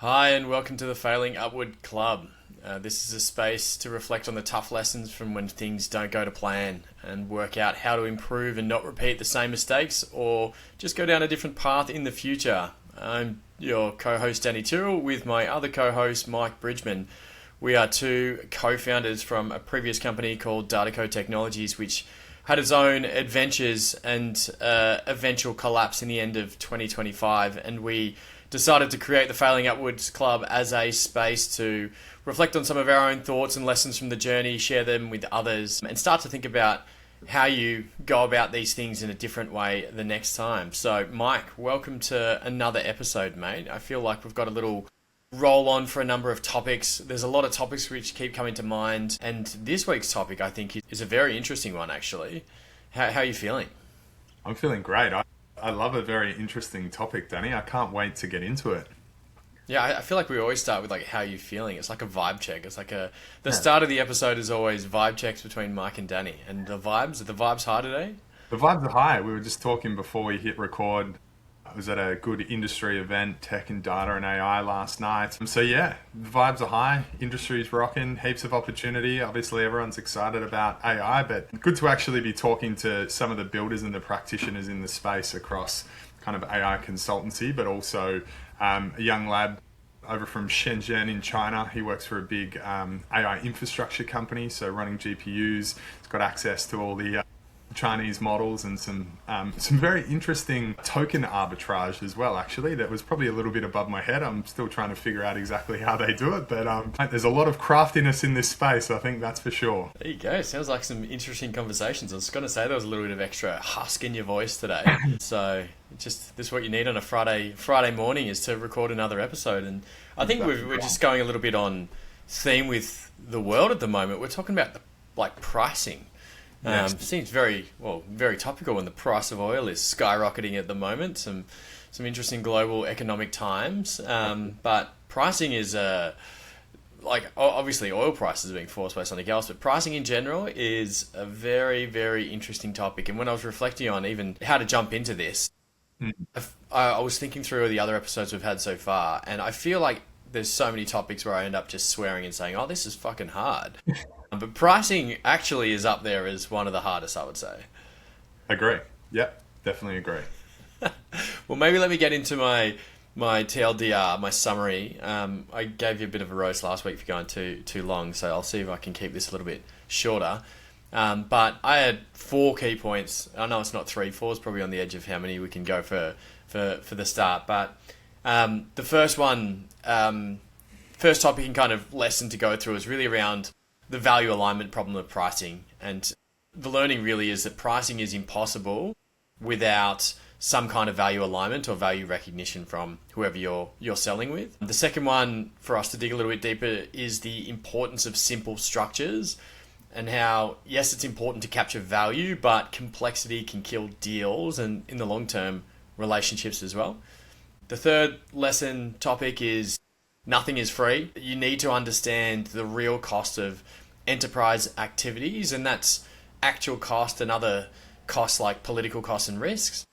Hi, and welcome to the Failing Upward Club. This is a space to reflect on the tough lessons from when things don't go to plan and work out how to improve and not repeat the same mistakes or just go down a different path in the future. I'm your co host, Danny Tyrrell, with my other co host, Mike Bridgman. We are two co founders from a previous company called Dataco Technologies, which had its own adventures and eventual collapse in the end of 2025, and we decided to create the Failing Upwards Club as a space to reflect on some of our own thoughts and lessons from the journey, share them with others, and start to think about how you go about these things in a different way the next time. So, Mike, welcome to another episode, mate. I feel like we've got a little roll on for a number of topics. There's a lot of topics which keep coming to mind, and this week's topic, I think, is a very interesting one, actually. How are you feeling? I'm feeling great. I love a very interesting topic, Danny. I can't wait to get into it. Yeah, I feel like we always start with like how you feeling. It's like a vibe check. It's like the Yeah. start of the episode is always vibe checks between Mike and Danny. And are the vibes high today? The vibes are high. We were just talking before we hit record. I was at a good industry event, tech and data and AI last night. So yeah, the vibes are high. Industry's rocking, heaps of opportunity. Obviously everyone's excited about AI, but good to actually be talking to some of the builders and the practitioners in the space across kind of AI consultancy, but also a young lad over from Shenzhen in China. He works for a big AI infrastructure company, so running GPUs. He's got access to all the Chinese models and some very interesting token arbitrage as well. Actually, that was probably a little bit above my head. I'm still trying to figure out exactly how they do it, but there's a lot of craftiness in this space. I think that's for sure. There you go. Sounds like some interesting conversations. I was going to say there was a little bit of extra husk in your voice today. So just this is what you need on a Friday morning is to record another episode. And I think Exactly we're right. just going a little bit on theme with the world at the moment. We're talking about like pricing. Yes. Seems very topical when the price of oil is skyrocketing at the moment. Some interesting global economic times. But pricing is obviously oil prices are being forced by something else, but pricing in general is a very, very interesting topic. And when I was reflecting on even how to jump into this, I was thinking through the other episodes we've had so far, and I feel like there's so many topics where I end up just swearing and saying, "Oh, this is fucking hard." But pricing actually is up there as one of the hardest, I would say. Agree. Yep, definitely agree. Well, maybe let me get into my TLDR, my summary. I gave you a bit of a roast last week for going too long, so I'll see if I can keep this a little bit shorter. But I had four key points. I know it's not three. Four is probably on the edge of how many we can go for the start. But the first one, first topic and kind of lesson to go through is really around the value alignment problem of pricing. And the learning really is that pricing is impossible without some kind of value alignment or value recognition from whoever you're selling with. The second one for us to dig a little bit deeper is the importance of simple structures and how, yes, it's important to capture value, but complexity can kill deals and in the long term, relationships as well. The third lesson topic is nothing is free. You need to understand the real cost of enterprise activities, and that's actual cost and other costs like political costs and risks.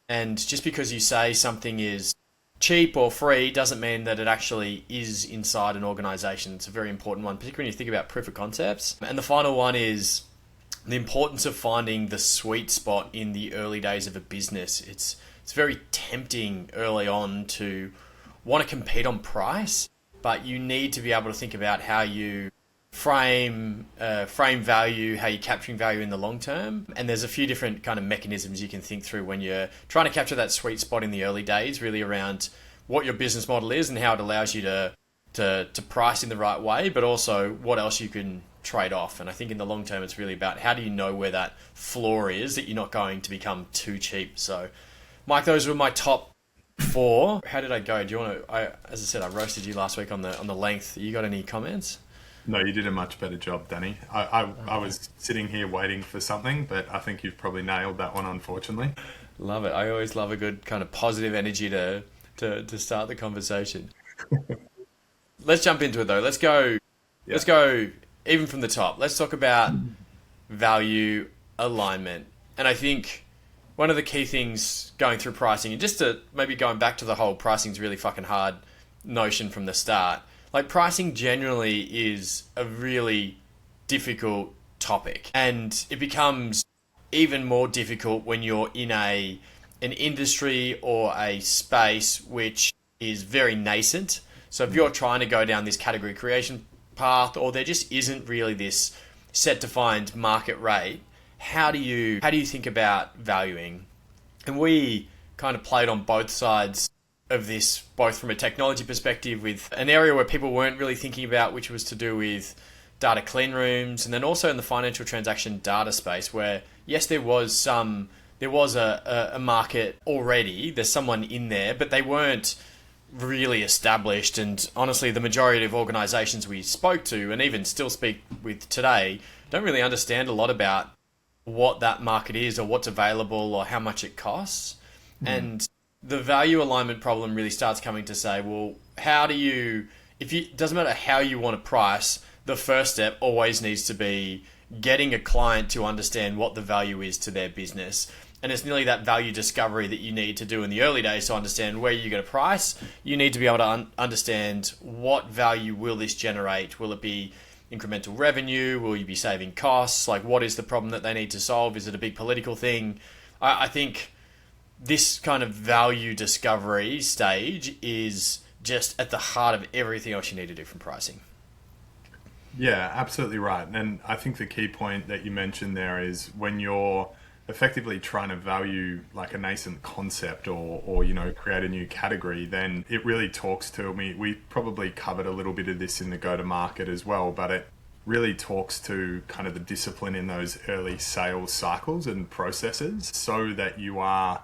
And just because you say something is cheap or free doesn't mean that it actually is inside an organization. It's a very important one, particularly when you think about proof of concepts. And the final one is the importance of finding the sweet spot in the early days of a business. It's very tempting early on to want to compete on price, but you need to be able to think about how you frame value, how you're capturing value in the long term. And there's a few different kind of mechanisms you can think through when you're trying to capture that sweet spot in the early days, really around what your business model is and how it allows you to price in the right way, but also what else you can trade off. And I think in the long term, it's really about how do you know where that floor is that you're not going to become too cheap. So, Mike, those were my top four. How did I go? Do you want to? As I said, I roasted you last week on the length. You got any comments? No, you did a much better job, Danny. I was sitting here waiting for something, but I think you've probably nailed that one, unfortunately. Love it. I always love a good kind of positive energy to start the conversation. Let's jump into it though. Let's go. Yeah. Let's go even from the top. Let's talk about value alignment. And I think one of the key things going through pricing, and just to maybe going back to the whole pricing is really fucking hard notion from the start. Like pricing generally is a really difficult topic, and it becomes even more difficult when you're in an industry or a space which is very nascent. So if you're trying to go down this category creation path, or there just isn't really this set defined market rate, how do you think about valuing? And we kind of played on both sides of this, both from a technology perspective with an area where people weren't really thinking about, which was to do with data clean rooms, and then also in the financial transaction data space where, yes, there was a market already, there's someone in there, but they weren't really established. And honestly, the majority of organizations we spoke to, and even still speak with today, don't really understand a lot about what that market is or what's available or how much it costs. And the value alignment problem really starts coming to say, well, it doesn't matter how you want to price, the first step always needs to be getting a client to understand what the value is to their business. And it's nearly that value discovery that you need to do in the early days to understand where you're going to price. You need to be able to understand what value will this generate. Will it be incremental revenue? Will you be saving costs? Like, what is the problem that they need to solve? Is it a big political thing? I think this kind of value discovery stage is just at the heart of everything else you need to do from pricing. Yeah, absolutely right. And I think the key point that you mentioned there is when you're effectively trying to value like a nascent concept or create a new category, then it really talks to me. We probably covered a little bit of this in the go-to-market as well, but it really talks to kind of the discipline in those early sales cycles and processes so that you are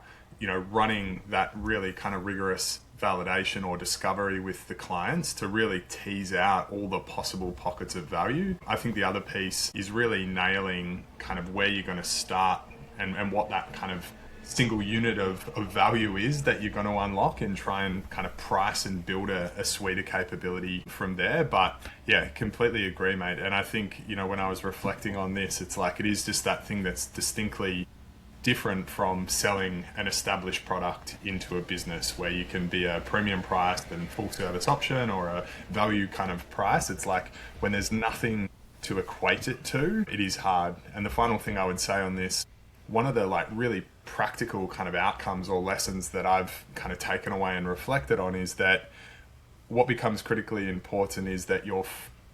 running that really kind of rigorous validation or discovery with the clients to really tease out all the possible pockets of value. I think the other piece is really nailing kind of where you're going to start and what that kind of single unit of value is that you're going to unlock, and try and kind of price and build a suite of capability from there. But yeah, completely agree, mate. And I think, when I was reflecting on this, it's like it is just that thing that's distinctly different from selling an established product into a business where you can be a premium price and full service option or a value kind of price. It's like when there's nothing to equate it to, it is hard. And the final thing I would say on this, one of the like really practical kind of outcomes or lessons that I've kind of taken away and reflected on is that what becomes critically important is that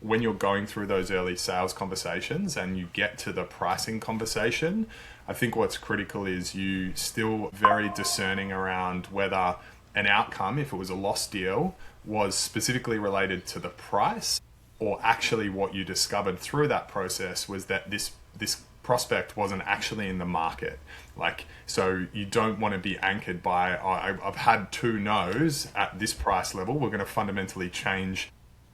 when you're going through those early sales conversations and you get to the pricing conversation, I think what's critical is you still very discerning around whether an outcome, if it was a lost deal, was specifically related to the price, or actually what you discovered through that process was that this prospect wasn't actually in the market. Like, so you don't want to be anchored by, I've had 2 no's at this price level, we're going to fundamentally change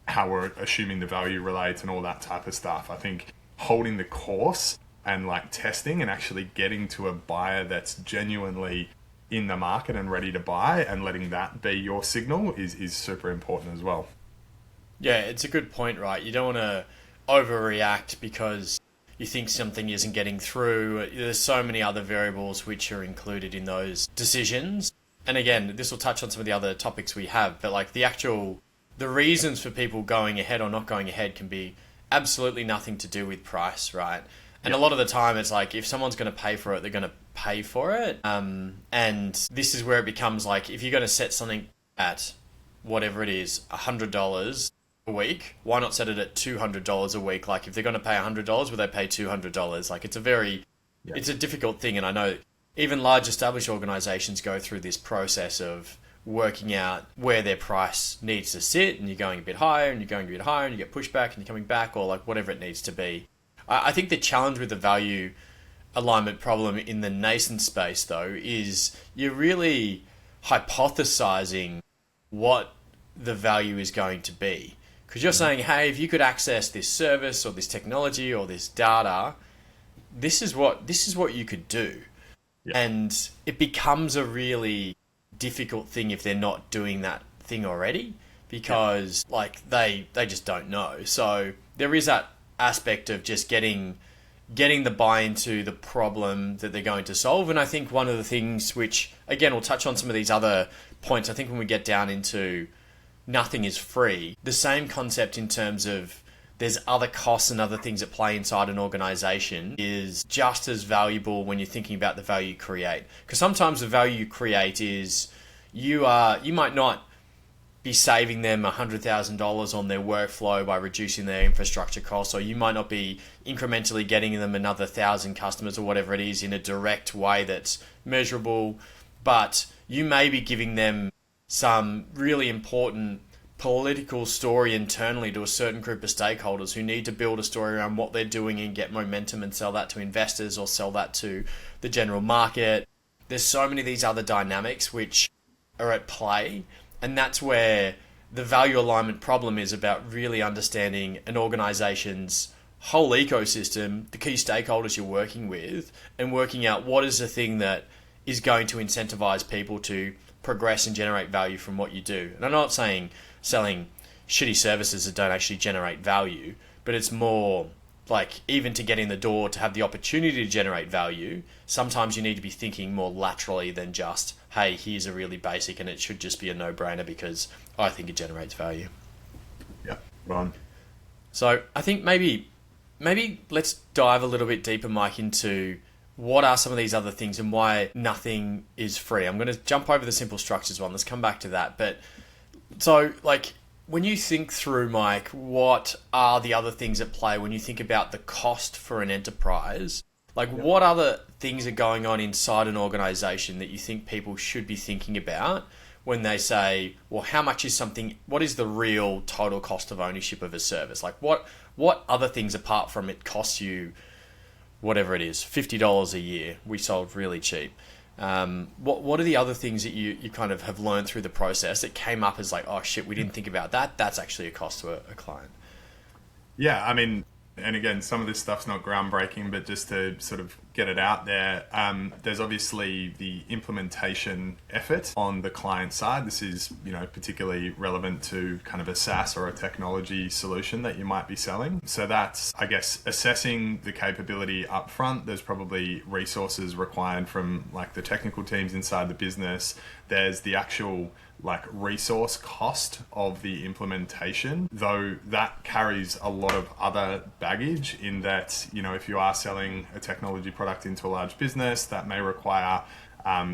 how we're assuming the value relates and all that type of stuff. I think holding the course and like testing and actually getting to a buyer that's genuinely in the market and ready to buy and letting that be your signal is super important as well. Yeah, it's a good point, right? You don't want to overreact because you think something isn't getting through. There's so many other variables which are included in those decisions. And again, this will touch on some of the other topics we have, but like the reasons for people going ahead or not going ahead can be absolutely nothing to do with price, right? And a lot of the time it's like, if someone's going to pay for it, they're going to pay for it. And this is where it becomes like, if you're going to set something at whatever it is, $100 a week, why not set it at $200 a week? Like if they're going to pay $100, will they pay $200? Like it's a difficult thing. And I know even large established organizations go through this process of working out where their price needs to sit, and you're going a bit higher and you're going a bit higher and you get pushback and you're coming back, or like whatever it needs to be. I think the challenge with the value alignment problem in the nascent space though is you're really hypothesizing what the value is going to be, because you're saying, hey, if you could access this service or this technology or this data, this is what you could do. And it becomes a really difficult thing if they're not doing that thing already, because like they just don't know. So there is that aspect of just getting the buy-in to the problem that they're going to solve. And I think one of the things which, again, we'll touch on some of these other points, I think when we get down into nothing is free. The same concept in terms of there's other costs and other things that play inside an organization is just as valuable when you're thinking about the value you create. Because sometimes the value you create is you might not be saving them $100,000 on their workflow by reducing their infrastructure costs, or you might not be incrementally getting them another 1,000 customers or whatever it is in a direct way that's measurable, but you may be giving them some really important political story internally to a certain group of stakeholders who need to build a story around what they're doing and get momentum and sell that to investors or sell that to the general market. There's so many of these other dynamics which are at play, and that's where the value alignment problem is about really understanding an organization's whole ecosystem, the key stakeholders you're working with, and working out what is the thing that is going to incentivize people to progress and generate value from what you do. And I'm not saying selling shitty services that don't actually generate value, but it's more like even to get in the door to have the opportunity to generate value, sometimes you need to be thinking more laterally than just, hey, here's a really basic and it should just be a no-brainer because I think it generates value. Yeah, Ron. So I think maybe let's dive a little bit deeper, Mike, into what are some of these other things and why nothing is free. I'm going to jump over the simple structures one. Let's come back to that. But so, like, when you think through, Mike, what are the other things at play when you think about the cost for an enterprise? Like, what other things are going on inside an organization that you think people should be thinking about when they say, well, how much is something, what is the real total cost of ownership of a service? Like, what other things apart from it costs you, whatever it is, $50 a year, we sold really cheap. What are the other things that you kind of have learned through the process that came up as like, oh shit, we didn't think about that? That's actually a cost to a client. Yeah, I mean, and again, some of this stuff's not groundbreaking, but just to sort of get it out there, there's obviously the implementation effort on the client side. This is, particularly relevant to kind of a SaaS or a technology solution that you might be selling. So that's, I guess, assessing the capability up front. There's probably resources required from like the technical teams inside the business. There's the actual like resource cost of the implementation, though that carries a lot of other baggage in that, if you are selling a technology product into a large business, that may require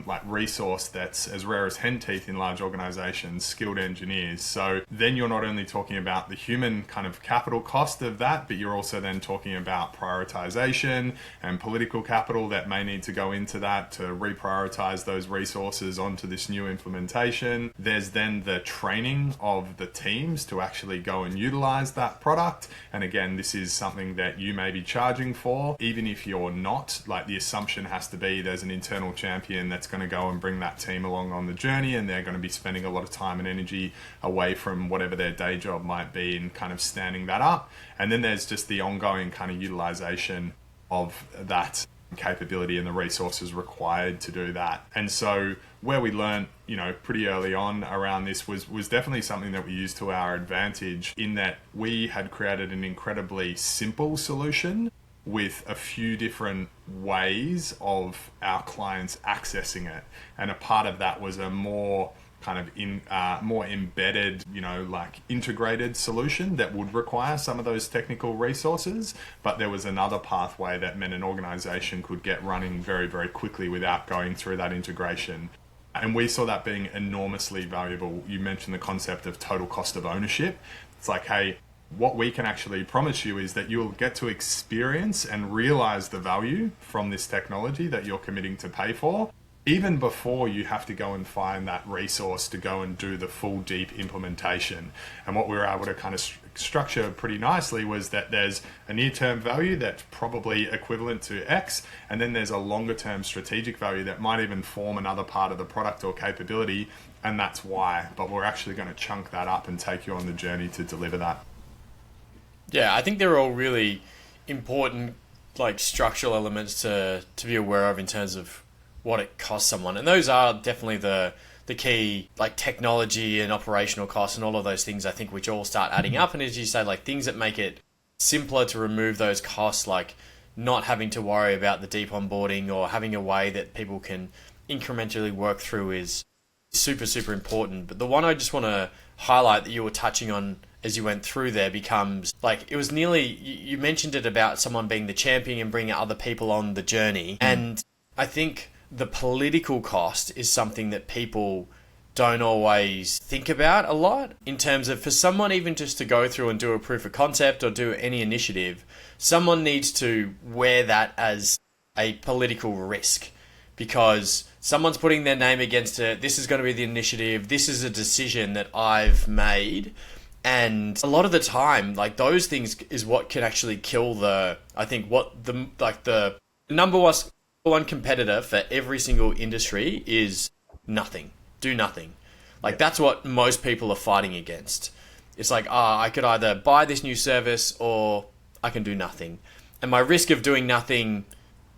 like resource that's as rare as hen teeth in large organizations, skilled engineers. So then you're not only talking about the human kind of capital cost of that, but you're also then talking about prioritization and political capital that may need to go into that to reprioritize those resources onto this new implementation. There's then the training of the teams to actually go and utilize that product. And again, this is something that you may be charging for, even if you're not. Like the assumption has to be there's an internal champion that's going to go and bring that team along on the journey, and they're going to be spending a lot of time and energy away from whatever their day job might be and kind of standing that up. And then there's just the ongoing kind of utilization of that capability and the resources required to do that. And so where we learned, pretty early on around this was definitely something that we used to our advantage, in that we had created an incredibly simple solution with a few different ways of our clients accessing it. And a part of that was a more kind of more embedded, like integrated solution that would require some of those technical resources. But there was another pathway that meant an organization could get running very, very quickly without going through that integration. And we saw that being enormously valuable. You mentioned the concept of total cost of ownership. It's like, hey, what we can actually promise you is that you'll get to experience and realize the value from this technology that you're committing to pay for, even before you have to go and find that resource to go and do the full deep implementation. And what we were able to kind of structure pretty nicely was that there's a near-term value that's probably equivalent to X, and then there's a longer-term strategic value that might even form another part of the product or capability, and that's why. But we're actually going to chunk that up and take you on the journey to deliver that. Yeah, I think they're all really important, like structural elements to be aware of in terms of what it costs someone. And those are definitely the key, like technology and operational costs and all of those things, I think, which all start adding up. And as you say, like things that make it simpler to remove those costs, like not having to worry about the deep onboarding or having a way that people can incrementally work through is super, super important. But the one I just want to highlight that you were touching on as you went through there becomes like, it was nearly, you mentioned it about someone being the champion and bringing other people on the journey. And I think the political cost is something that people don't always think about a lot, in terms of, for someone even just to go through and do a proof of concept or do any initiative, someone needs to wear that as a political risk, because someone's putting their name against it. This is going to be the initiative. This is a decision that I've made. And a lot of the time, like, those things is what can actually kill the number one competitor for every single industry is nothing. Do nothing. Like, that's what most people are fighting against. It's like, I could either buy this new service or I can do nothing. And my risk of doing nothing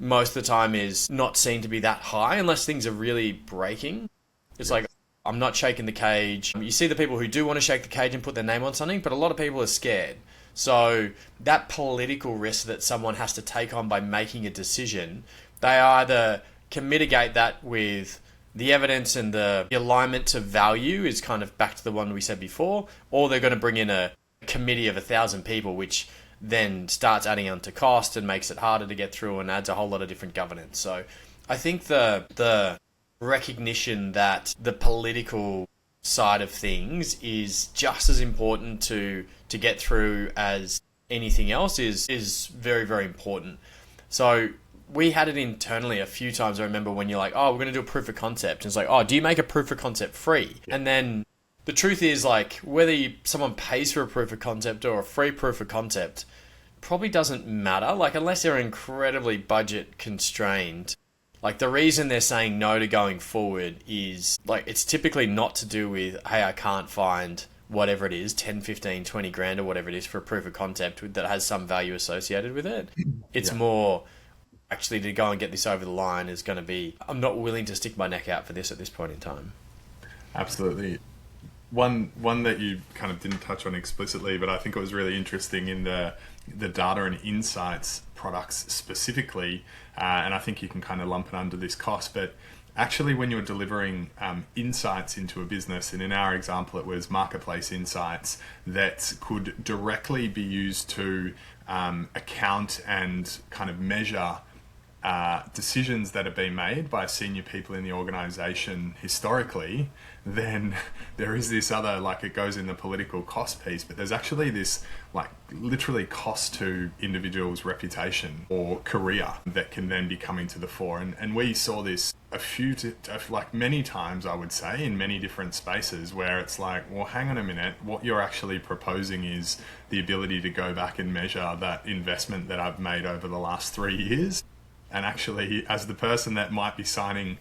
most of the time is not seen to be that high unless things are really breaking. It's like, I'm not shaking the cage. You see the people who do want to shake the cage and put their name on something, but a lot of people are scared. So that political risk that someone has to take on by making a decision, they either can mitigate that with the evidence and the alignment to value is kind of back to the one we said before, or they're going to bring in a committee of 1,000 people, which then starts adding on to cost and makes it harder to get through and adds a whole lot of different governance. So I think the recognition that the political side of things is just as important to get through as anything else is very, very important. So we had it internally a few times. I remember when you're like, we're going to do a proof of concept. And it's like, do you make a proof of concept free? Yeah. And then the truth is, like, whether someone pays for a proof of concept or a free proof of concept probably doesn't matter. Like, unless they're incredibly budget constrained. Like, the reason they're saying no to going forward is, like, it's typically not to do with, hey, I can't find whatever it is, 10, 15, 20 grand or whatever it is for a proof of concept that has some value associated with it. It's more, actually, to go and get this over the line is going to be, I'm not willing to stick my neck out for this at this point in time. Absolutely. One that you kind of didn't touch on explicitly, but I think it was really interesting in the data and insights products specifically, and I think you can kind of lump it under this cost, but actually when you're delivering insights into a business, and in our example it was marketplace insights that could directly be used to account and kind of measure decisions that have been made by senior people in the organization historically, then there is this other, like, it goes in the political cost piece, but there's actually this, like, literally cost to individuals' reputation or career that can then be coming to the fore. And we saw this many times, I would say, in many different spaces where it's like, well, hang on a minute, what you're actually proposing is the ability to go back and measure that investment that I've made over the last 3 years. And actually, as the person that might be signing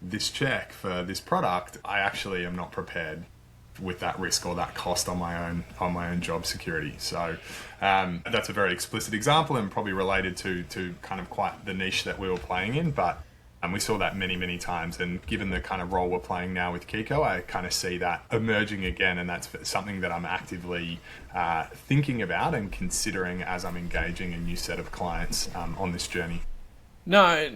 this check for this product, I actually am not prepared with that risk or that cost on my own job security. So that's a very explicit example and probably related to kind of quite the niche that we were playing in. But we saw that many, many times. And given the kind of role we're playing now with Kiko, I kind of see that emerging again. And that's something that I'm actively thinking about and considering as I'm engaging a new set of clients on this journey. No, I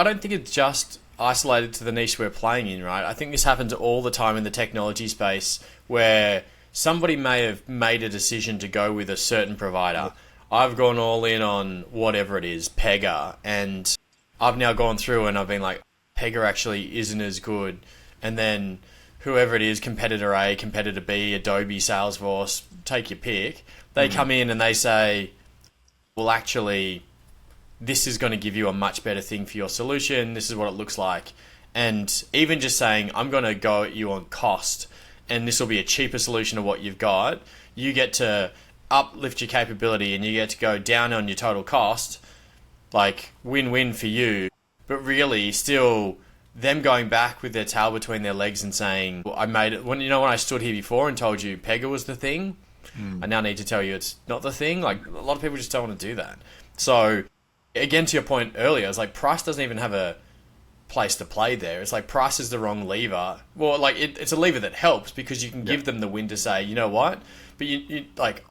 don't think it's just isolated to the niche we're playing in, right? I think this happens all the time in the technology space where somebody may have made a decision to go with a certain provider. I've gone all in on whatever it is, Pega, and I've now gone through and I've been like, Pega actually isn't as good. And then whoever it is, competitor A, competitor B, Adobe, Salesforce, take your pick, they come in and they say, well, actually, this is going to give you a much better thing for your solution. This is what it looks like. And even just saying, I'm going to go at you on cost, and this will be a cheaper solution of what you've got. You get to uplift your capability and you get to go down on your total cost. Like, win-win for you. But really, still, them going back with their tail between their legs and saying, well, I made it. When I stood here before and told you Pega was the thing, I now need to tell you it's not the thing. Like, a lot of people just don't want to do that. So, again, to your point earlier, it's like price doesn't even have a place to play there. It's like price is the wrong lever. Well, like it's a lever that helps because you can give them the win to say, you know what, but you like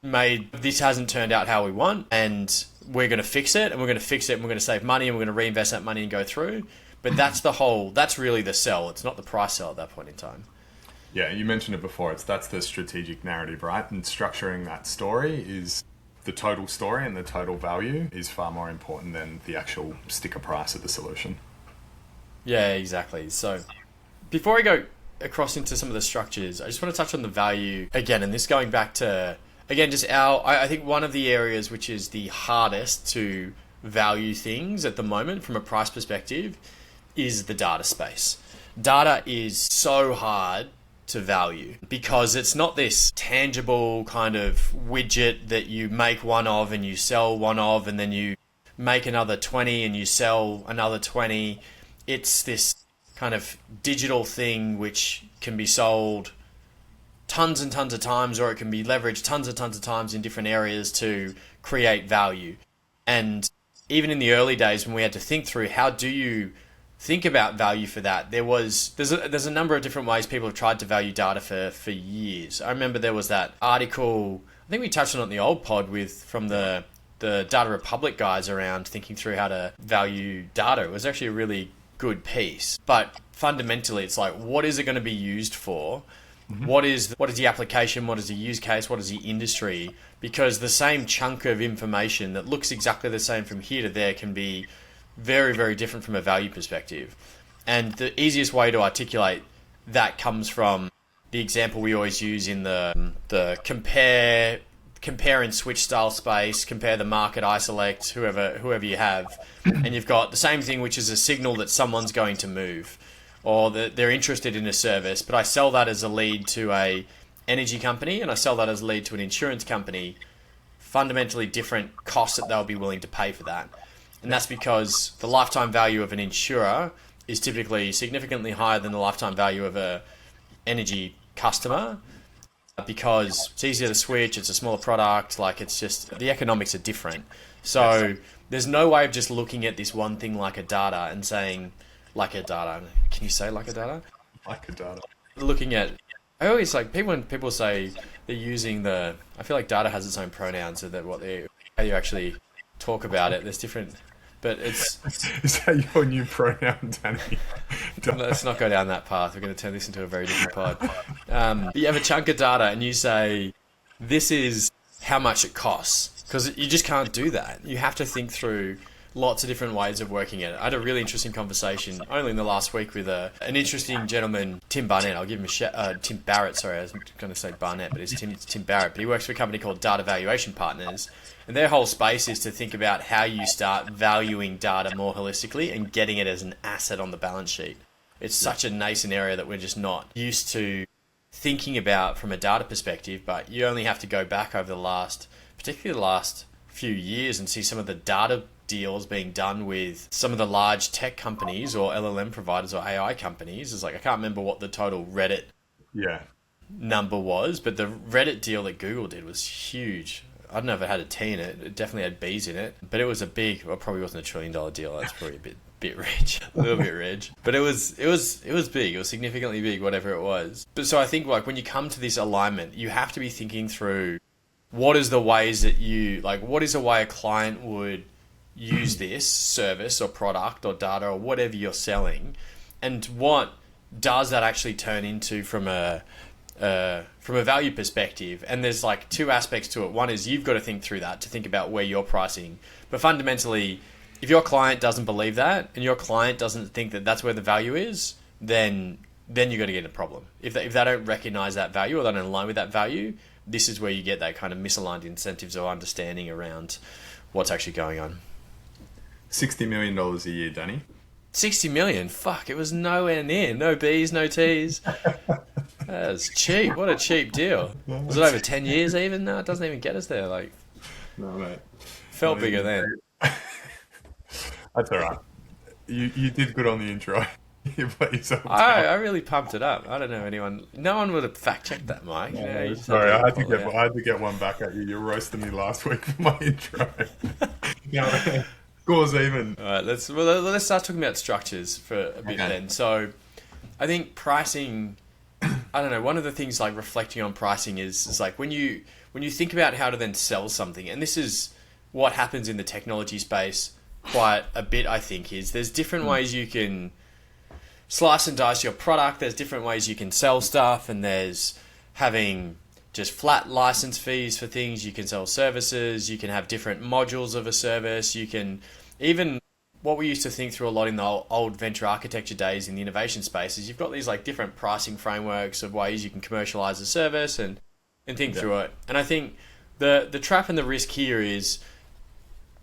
this hasn't turned out how we want, and we're going to fix it, and we're going to fix it, and we're going to save money, and we're going to reinvest that money and go through. But that's really the sell. It's not the price sell at that point in time. Yeah, you mentioned it before. That's the strategic narrative, right? And structuring that story is the total story, and the total value is far more important than the actual sticker price of the solution. Yeah, exactly. So before I go across into some of the structures, I just want to touch on the value again, and this going back to, again, just I think one of the areas which is the hardest to value things at the moment from a price perspective is the data space. Data is so hard to value because it's not this tangible kind of widget that you make one of and you sell one of, and then you make another 20 and you sell another 20. It's this kind of digital thing which can be sold tons and tons of times, or it can be leveraged tons and tons of times in different areas to create value. And even in the early days when we had to think through how do you think about value for that, there's a number of different ways people have tried to value data for years. I remember there was that article, I think we touched on it in the old pod from the Data Republic guys around thinking through how to value data. It was actually a really good piece. But fundamentally, it's like, what is it going to be used for? Mm-hmm. What is the application? What is the use case? What is the industry? Because the same chunk of information that looks exactly the same from here to there can be very, very different from a value perspective. And the easiest way to articulate that comes from the example we always use in the compare and switch style space, compare the market, iSelect, whoever you have, and you've got the same thing, which is a signal that someone's going to move or that they're interested in a service, but I sell that as a lead to a energy company and I sell that as a lead to an insurance company. Fundamentally different costs that they'll be willing to pay for that. And that's because the lifetime value of an insurer is typically significantly higher than the lifetime value of a energy customer, because it's easier to switch, it's a smaller product, like it's just, the economics are different. So there's no way of just looking at this one thing like a data and saying, like a data, can you say like a data? Like a data. Looking at, I always like, when people say they're using I feel like data has its own pronouns, so that how you actually talk about it, there's different, but it's... Is that your new pronoun, Danny? Let's not go down that path. We're going to turn this into a very different pod. You have a chunk of data and you say, this is how much it costs. Because you just can't do that. You have to think through lots of different ways of working it. I had a really interesting conversation only in the last week with an interesting gentleman, Tim Barnett. I'll give him Tim Barrett, sorry, I was going to say Barnett, but it's Tim Barrett. But he works for a company called Data Valuation Partners. And their whole space is to think about how you start valuing data more holistically and getting it as an asset on the balance sheet. It's such a nascent area that we're just not used to thinking about from a data perspective, but you only have to go back over particularly the last few years, and see some of the data deals being done with some of the large tech companies or LLM providers or AI companies. It's like, I can't remember what the total Reddit number was, but the Reddit deal that Google did was huge. I don't know if it had a T in it. It definitely had B's in it, but it was probably wasn't $1 trillion deal. That's probably a bit rich, a little bit rich, but it was big. It was significantly big, whatever it was. But so I think, like, when you come to this alignment, you have to be thinking through what is the ways that what is a way a client would use this service or product or data or whatever you're selling, and what does that actually turn into from a value perspective. And there's like two aspects to it. One is you've got to think through that to think about where you're pricing. But fundamentally, if your client doesn't believe that and your client doesn't think that that's where the value is, then you're going to get a problem. If they don't recognize that value or they don't align with that value, this is where you get that kind of misaligned incentives or understanding around what's actually going on. $60 million a year, Danny. 60 million? Fuck, it was nowhere near. No B's, no T's. That's cheap. What a cheap deal. Was it over 10 years even? No, it doesn't even get us there. Like, no, mate. Felt bigger then. That's all right. You did good on the intro. You put yourself down. I really pumped it up. I don't know anyone. No one would have fact checked that, Mike. No, sorry, I had to get one back at you. You roasted me last week for my intro. Scores even. All right, let's start talking about structures for a bit then. So, I think pricing. I don't know. One of the things, like, reflecting on pricing is like when you think about how to then sell something, and this is what happens in the technology space quite a bit, I think, is there's different ways you can slice and dice your product. There's different ways you can sell stuff, and there's having just flat license fees for things. You can sell services. You can have different modules of a service. You can even, what we used to think through a lot in the old venture architecture days in the innovation space is you've got these like different pricing frameworks of ways you can commercialize a service and think through it. And I think the trap and the risk here is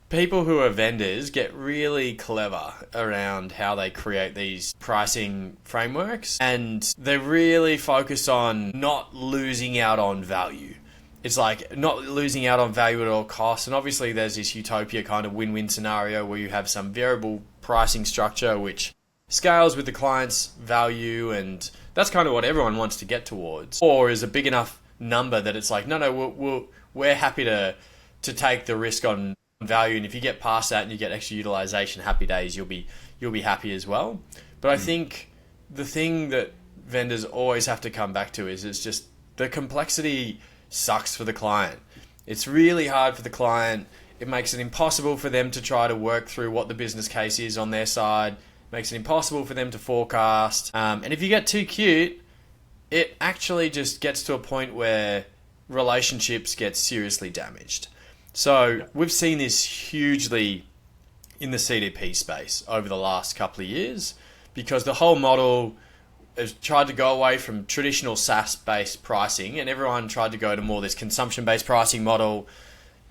people who are vendors get really clever around how they create these pricing frameworks, and they're really focused on not losing out on value. It's like not losing out on value at all costs. And obviously there's this utopia kind of win-win scenario where you have some variable pricing structure which scales with the client's value, and that's kind of what everyone wants to get towards, or is a big enough number that it's like, no, we're happy to take the risk on value, and if you get past that and you get extra utilization, happy days, you'll be happy as well. But I think the thing that vendors always have to come back to is it's just the complexity sucks for the client. It's really hard for the client. It makes it impossible for them to try to work through what the business case is on their side. It makes it impossible for them to forecast. And if you get too cute, it actually just gets to a point where relationships get seriously damaged. So we've seen this hugely in the CDP space over the last couple of years, because the whole model has tried to go away from traditional SaaS-based pricing, and everyone tried to go to more this consumption-based pricing model.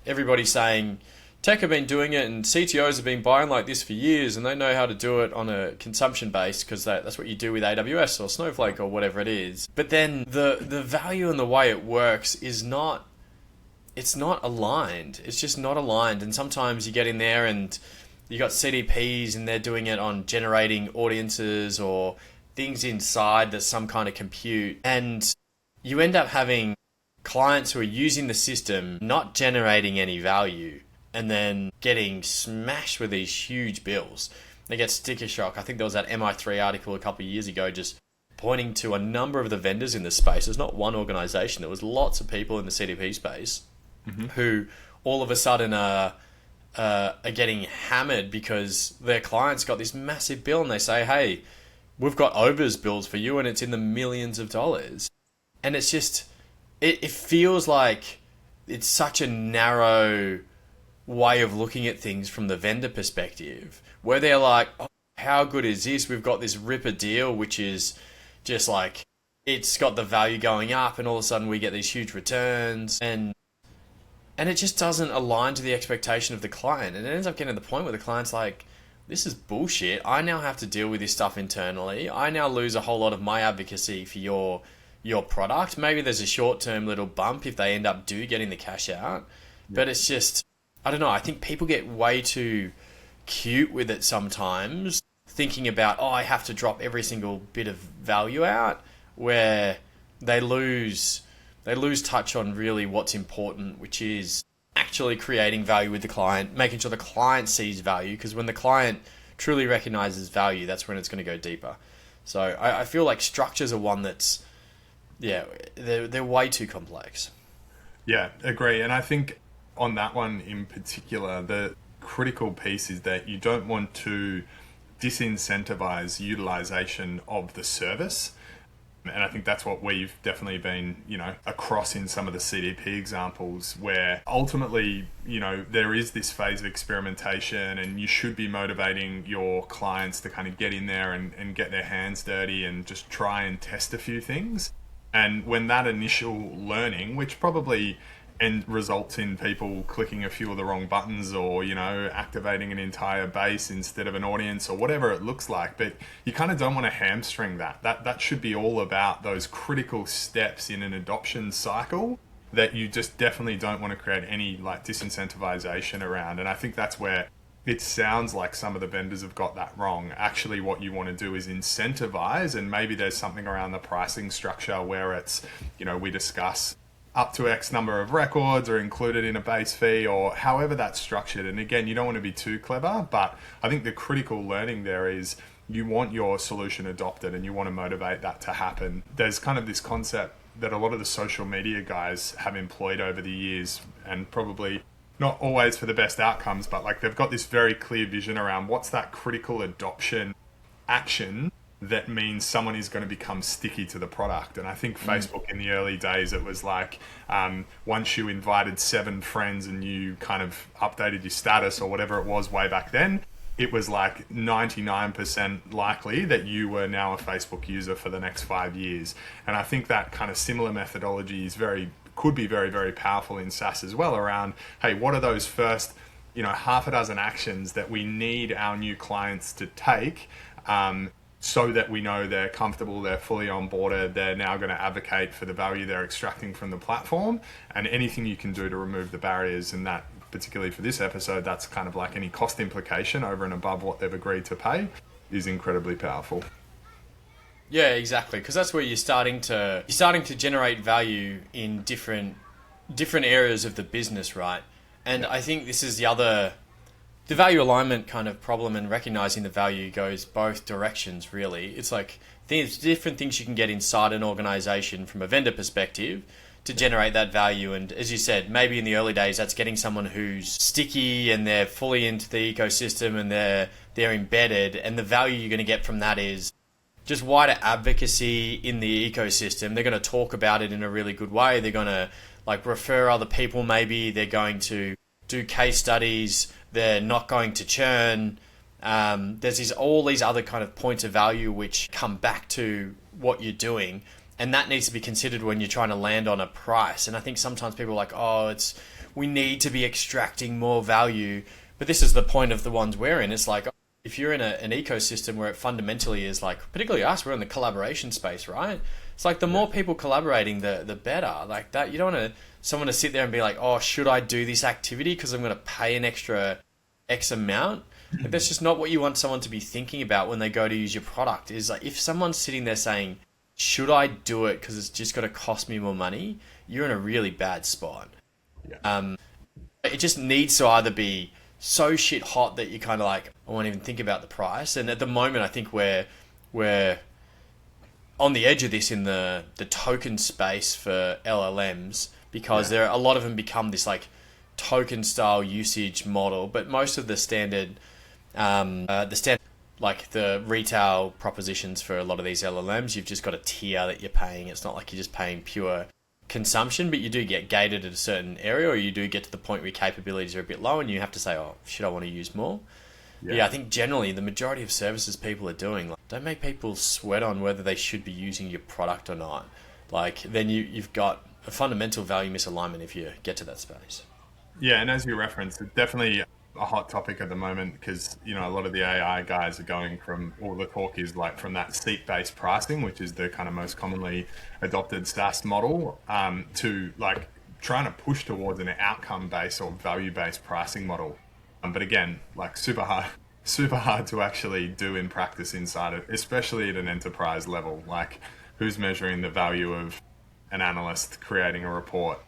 Everybody's saying tech have been doing it, and CTOs have been buying like this for years, and they know how to do it on a consumption base because that's what you do with AWS or Snowflake or whatever it is. But then the value and the way it works is not aligned. It's just not aligned. And sometimes you get in there and you got CDPs and they're doing it on generating audiences or things inside that's some kind of compute. And you end up having clients who are using the system, not generating any value, and then getting smashed with these huge bills. They get sticker shock. I think there was that MI3 article a couple of years ago just pointing to a number of the vendors in this space. There's not one organization. There was lots of people in the CDP space who all of a sudden are getting hammered because their clients got this massive bill and they say, hey, we've got overs bills for you and it's in the millions of dollars. And it's just, it feels like it's such a narrow way of looking at things from the vendor perspective, where they're like, oh, how good is this? We've got this ripper deal, which is just like, it's got the value going up and all of a sudden we get these huge returns, and it just doesn't align to the expectation of the client. And it ends up getting to the point where the client's like, this is bullshit. I now have to deal with this stuff internally. I now lose a whole lot of my advocacy for your product. Maybe there's a short-term little bump if they end up getting the cash out. But it's just, I don't know. I think people get way too cute with it sometimes, thinking about, I have to drop every single bit of value out, where they lose touch on really what's important, which is actually creating value with the client, making sure the client sees value, because when the client truly recognizes value, that's when it's going to go deeper. So I feel like structures are one that's, they're way too complex. Yeah, agree. And I think on that one in particular, the critical piece is that you don't want to disincentivize utilization of the service. And I think that's what we've definitely been, across in some of the CDP examples, where ultimately, there is this phase of experimentation and you should be motivating your clients to kind of get in there and get their hands dirty and just try and test a few things. And when that initial learning, which probably results in people clicking a few of the wrong buttons or, activating an entire base instead of an audience or whatever it looks like. But you kind of don't want to hamstring that. That should be all about those critical steps in an adoption cycle that you just definitely don't want to create any like disincentivization around. And I think that's where it sounds like some of the vendors have got that wrong. Actually, what you want to do is incentivize, and maybe there's something around the pricing structure where it's, we discuss up to X number of records or included in a base fee or however that's structured. And again, you don't want to be too clever, but I think the critical learning there is you want your solution adopted and you want to motivate that to happen. There's kind of this concept that a lot of the social media guys have employed over the years, and probably not always for the best outcomes, but like they've got this very clear vision around what's that critical adoption action that means someone is going to become sticky to the product. And I think Facebook in the early days, it was like once you invited 7 friends and you kind of updated your status or whatever it was way back then, it was like 99% likely that you were now a Facebook user for the next 5 years. And I think that kind of similar methodology is could be very, very powerful in SaaS as well around, hey, what are those first, half a dozen actions that we need our new clients to take so that we know they're comfortable, they're fully onboarded, they're now going to advocate for the value they're extracting from the platform, and anything you can do to remove the barriers. And that, particularly for this episode, that's kind of like any cost implication over and above what they've agreed to pay is incredibly powerful. Yeah, exactly. Because that's where you're starting to generate value in different areas of the business, right? And I think this is the value alignment kind of problem, and recognizing the value goes both directions, really. It's like there's different things you can get inside an organization from a vendor perspective to generate that value. And as you said, maybe in the early days, that's getting someone who's sticky and they're fully into the ecosystem and they're embedded. And the value you're going to get from that is just wider advocacy in the ecosystem. They're going to talk about it in a really good way. They're going to like refer other people. Maybe they're going to do case studies. They're not going to churn. There's all these other kind of points of value which come back to what you're doing. And that needs to be considered when you're trying to land on a price. And I think sometimes people are like, we need to be extracting more value. But this is the point of the ones we're in. It's like, if you're in an ecosystem where it fundamentally is like, particularly us, we're in the collaboration space, right? It's like the more people collaborating, the better. Like that, you don't want someone to sit there and be like, should I do this activity because I'm going to pay an extra X amount? Like, that's just not what you want someone to be thinking about when they go to use your product. Is like, if someone's sitting there saying, should I do it because it's just going to cost me more money? You're in a really bad spot. Yeah. It just needs to either be so shit hot that you kind of like, I won't even think about the price. And at the moment, I think we're on the edge of this in the token space for LLMs, because there are a lot of them become this like token style usage model, but most of the standard like the retail propositions for a lot of these LLMs, you've just got a tier that you're paying. It's not like you're just paying pure consumption, but you do get gated at a certain area, or you do get to the point where capabilities are a bit low and you have to say, should I want to use more? Yeah, I think generally the majority of services people are doing, like, don't make people sweat on whether they should be using your product or not. Like, then you've got a fundamental value misalignment if you get to that space. Yeah, and as you referenced, it's definitely a hot topic at the moment because, a lot of the AI guys are going from, all the talk is like from that seat-based pricing, which is the kind of most commonly adopted SaaS model, to like trying to push towards an outcome-based or value-based pricing model. But again, like super hard to actually do in practice inside it, especially at an enterprise level. Like, who's measuring the value of an analyst creating a report?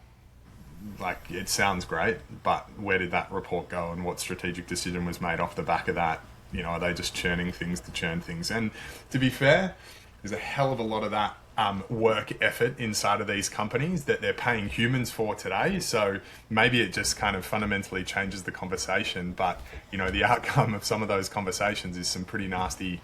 Like, it sounds great, but where did that report go and what strategic decision was made off the back of that? Are they just churning things to churn things? And to be fair, there's a hell of a lot of that work effort inside of these companies that they're paying humans for today. So maybe it just kind of fundamentally changes the conversation. But, the outcome of some of those conversations is some pretty nasty,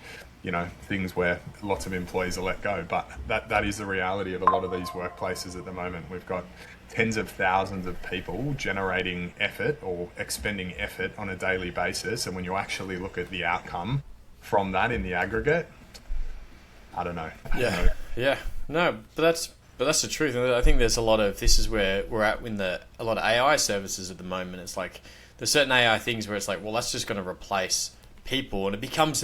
things where lots of employees are let go. But that is the reality of a lot of these workplaces at the moment. We've got tens of thousands of people generating effort or expending effort on a daily basis. And when you actually look at the outcome from that in the aggregate, I don't know. Yeah. No, but that's the truth. I think there's a lot of, this is where we're at in a lot of AI services at the moment. It's like there's certain AI things where it's like, well, that's just going to replace people, and it becomes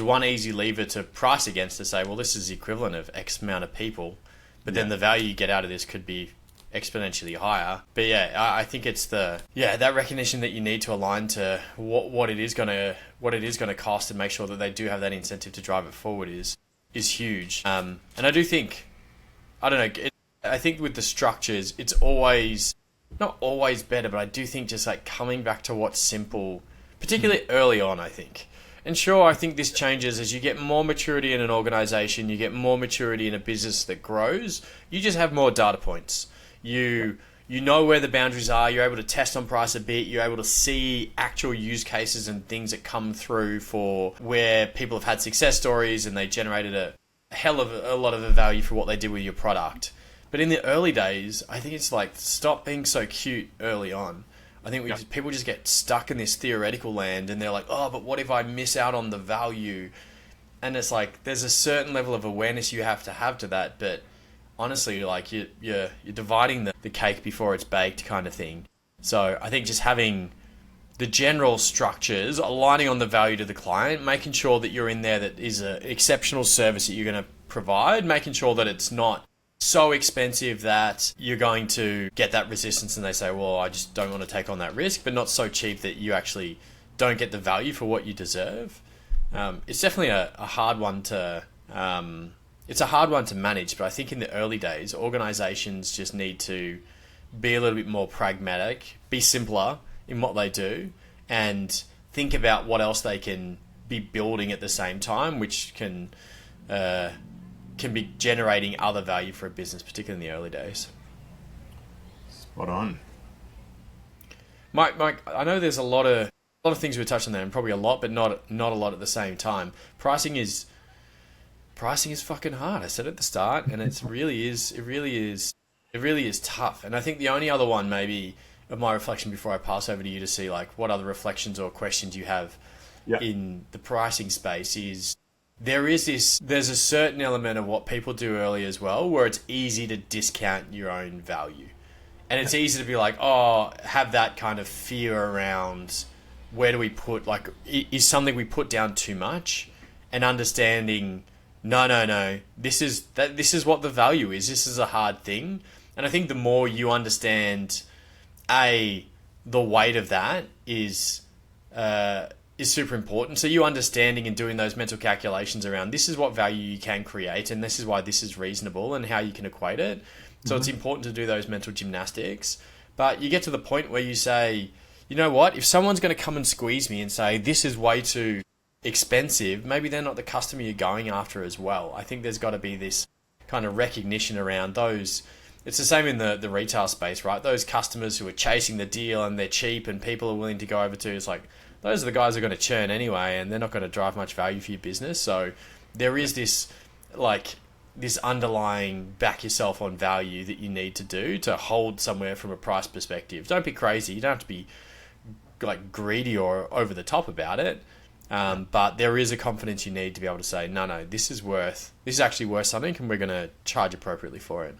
one easy lever to price against to say, well, this is the equivalent of X amount of people, but then the value you get out of this could be exponentially higher. But I think it's that recognition that you need to align to what it is going to cost, and make sure that they do have that incentive to drive it forward is huge. And I do think, I think with the structures, it's always not always better, but I do think just like coming back to what's simple, particularly early on, I think. And sure, I think this changes as you get more maturity in an organization, you get more maturity in a business that grows, you just have more data points. You you know where the boundaries are, you're able to test on price a bit, you're able to see actual use cases and things that come through for where people have had success stories and they generated a hell of a lot of the value for what they did with your product. But in the early days, I think it's like, stop being so cute early on. I think people just get stuck in this theoretical land and they're like, oh, but what if I miss out on the value? And it's like, there's a certain level of awareness you have to that, but honestly, like you're dividing the cake before it's baked kind of thing. So I think just having the general structures, aligning on the value to the client, making sure that you're in there that is an exceptional service that you're going to provide, making sure that it's not so expensive that you're going to get that resistance and they say, well, I just don't want to take on that risk, but not so cheap that you actually don't get the value for what you deserve. It's definitely a hard one to... it's a hard one to manage, but I think in the early days, organizations just need to be a little bit more pragmatic, be simpler in what they do, and think about what else they can be building at the same time, which can be generating other value for a business, particularly in the early days. Spot on. Mike, I know there's a lot of things we're touching there, and probably a lot, but not a lot at the same time. Pricing is fucking hard. I said at the start, and it really is tough. And I think the only other one maybe of my reflection before I pass over to you to see like what other reflections or questions you have in the pricing space is there's a certain element of what people do early as well, where it's easy to discount your own value. And it's easy to be like, oh, have that kind of fear around where do we put, like, is something we put down too much? And understanding, no, this is what the value is. This is a hard thing. And I think the more you understand, the weight of that is super important. So you understanding and doing those mental calculations around this is what value you can create and this is why this is reasonable and how you can equate it. So it's important to do those mental gymnastics. But you get to the point where you say, you know what, if someone's going to come and squeeze me and say, this is way too expensive, maybe they're not the customer you're going after as well. I think there's got to be this kind of recognition around those. It's the same in the retail space, right? Those customers who are chasing the deal and they're cheap and people are willing to go over to, it's like, those are the guys who are going to churn anyway and they're not going to drive much value for your business. So there is this, like, this underlying back yourself on value that you need to do to hold somewhere from a price perspective. Don't be crazy. You don't have to be like greedy or over the top about it. But there is a confidence you need to be able to say, no, this is actually worth something and we're going to charge appropriately for it.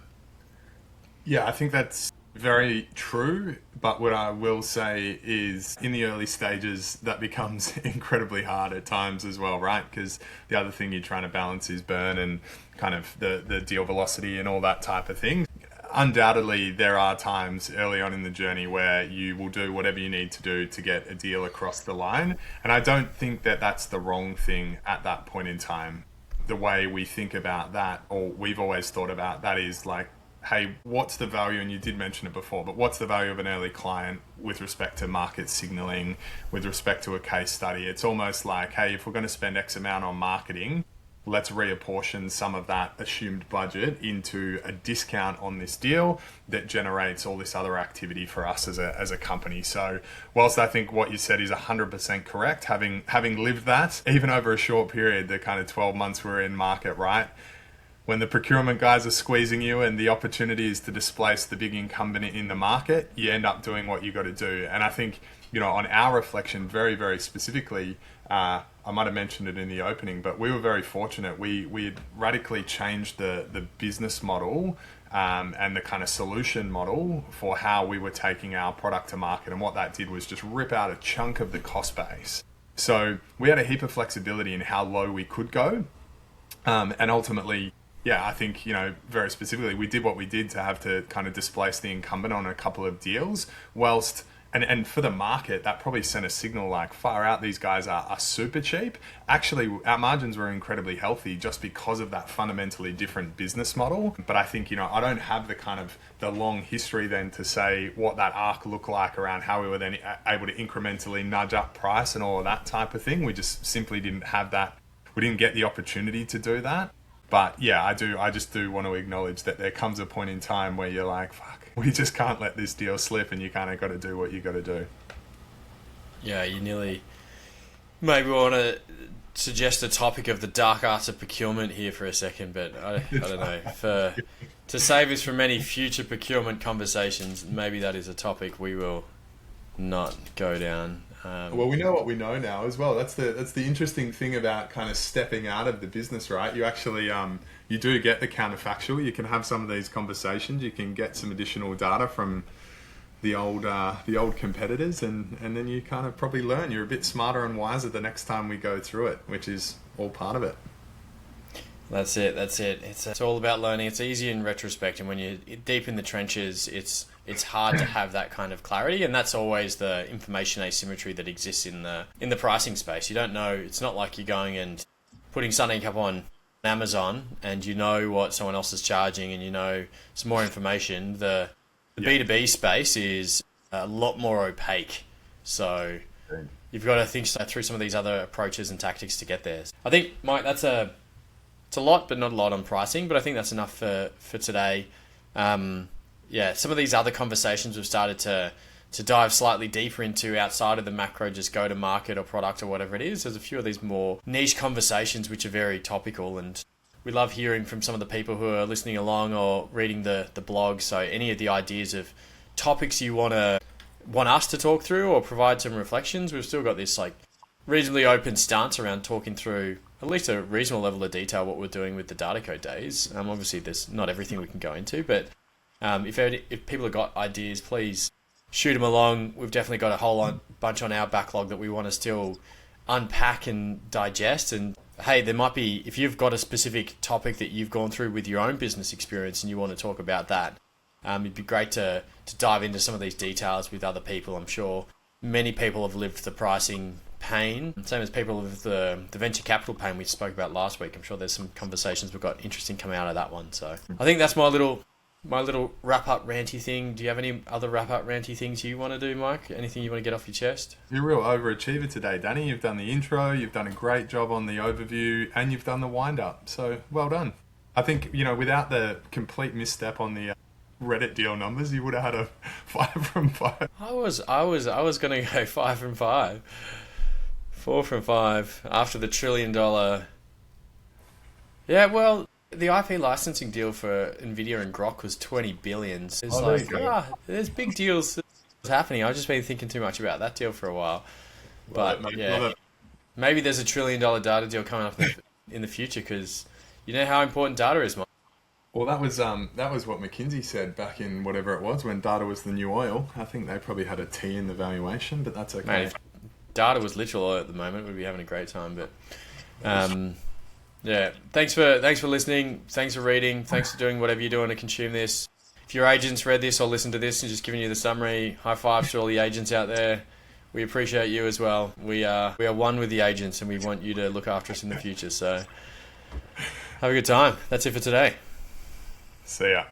Yeah, I think that's very true. But what I will say is in the early stages, that becomes incredibly hard at times as well, right? Because the other thing you're trying to balance is burn and kind of the deal velocity and all that type of thing. Undoubtedly, there are times early on in the journey where you will do whatever you need to do to get a deal across the line. And I don't think that that's the wrong thing at that point in time. The way we think about that, or we've always thought about that, is like, hey, what's the value? And you did mention it before, but what's the value of an early client with respect to market signaling, with respect to a case study? It's almost like, hey, if we're going to spend X amount on marketing, let's reapportion some of that assumed budget into a discount on this deal that generates all this other activity for us as a company. So whilst I think what you said is 100% correct, having lived that, even over a short period, the kind of 12 months we're in market, right? When the procurement guys are squeezing you and the opportunity is to displace the big incumbent in the market, you end up doing what you got to do. And I think, on our reflection, very, very specifically, I might have mentioned it in the opening, but we were very fortunate. We had radically changed the business model and the kind of solution model for how we were taking our product to market. And what that did was just rip out a chunk of the cost base. So we had a heap of flexibility in how low we could go. And ultimately, I think, very specifically, we did what we did to have to kind of displace the incumbent on a couple of deals, whilst, and for the market, that probably sent a signal like, far out, these guys are super cheap. Actually, our margins were incredibly healthy just because of that fundamentally different business model. But I think, I don't have the long history then to say what that arc looked like around how we were then able to incrementally nudge up price and all of that type of thing. We just simply didn't have that. We didn't get the opportunity to do that. But yeah, I just do want to acknowledge that there comes a point in time where you're like, fuck, we just can't let this deal slip, and you kind of got to do what you got to do. Yeah, you nearly maybe want to suggest a topic of the dark arts of procurement here for a second, but I don't know. To save us from any future procurement conversations, maybe that is a topic we will not go down. Well, we know what we know now as well. That's the interesting thing about kind of stepping out of the business, right? You actually you do get the counterfactual. You can have some of these conversations. You can get some additional data from the old competitors, and then you kind of probably learn. You're a bit smarter and wiser the next time we go through it, which is all part of it. That's it. It's all about learning. It's easy in retrospect, and when you're deep in the trenches, it's hard to have that kind of clarity, and that's always the information asymmetry that exists in the pricing space. You don't know. It's not like you're going and putting something up on Amazon and you know what someone else is charging, and you know some more information. The B2B space is a lot more opaque, so you've got to think through some of these other approaches and tactics to get there. I think, Mike, it's a lot, but not a lot on pricing, but I think that's enough for today. Some of these other conversations we've started to dive slightly deeper into outside of the macro, just go to market or product or whatever it is. There's a few of these more niche conversations which are very topical, and we love hearing from some of the people who are listening along or reading the blog. So any of the ideas of topics you want us to talk through or provide some reflections, we've still got this like reasonably open stance around talking through at least a reasonable level of detail what we're doing with the data code days. Obviously there's not everything we can go into, but if people have got ideas, please shoot them along. We've definitely got a whole bunch on our backlog that we want to still unpack and digest. And hey, there might be, if you've got a specific topic that you've gone through with your own business experience and you want to talk about that, it'd be great to dive into some of these details with other people. I'm sure many people have lived the pricing pain, same as people with the venture capital pain we spoke about last week. I'm sure there's some conversations we've got interesting coming out of that one. So I think that's my little wrap-up ranty thing. Do you have any other wrap-up ranty things you want to do, Mike? Anything you want to get off your chest? You're a real overachiever today, Danny. You've done the intro, you've done a great job on the overview, and you've done the wind-up. So, well done. I think, without the complete misstep on the Reddit deal numbers, you would have had a 5 from 5. I was going to go 5 from 5. 4 from 5 after the $1 trillion. Yeah, well, the IP licensing deal for Nvidia and Grok was 20 billion. It's there's big deals happening. I've just been thinking too much about that deal for a while. But maybe there's $1 trillion data deal coming up in the future, because you know how important data is, Mike. Well, that was what McKinsey said back in whatever it was, when data was the new oil. I think they probably had a T in the valuation, but that's okay. Mate, if data was literal oil at the moment, we'd be having a great time. But yeah, thanks for listening. Thanks for reading. Thanks for doing whatever you're doing to consume this. If your agents read this or listened to this and just giving you the summary, high five to all the agents out there. We appreciate you as well. We are one with the agents, and we want you to look after us in the future. So have a good time. That's it for today. See ya.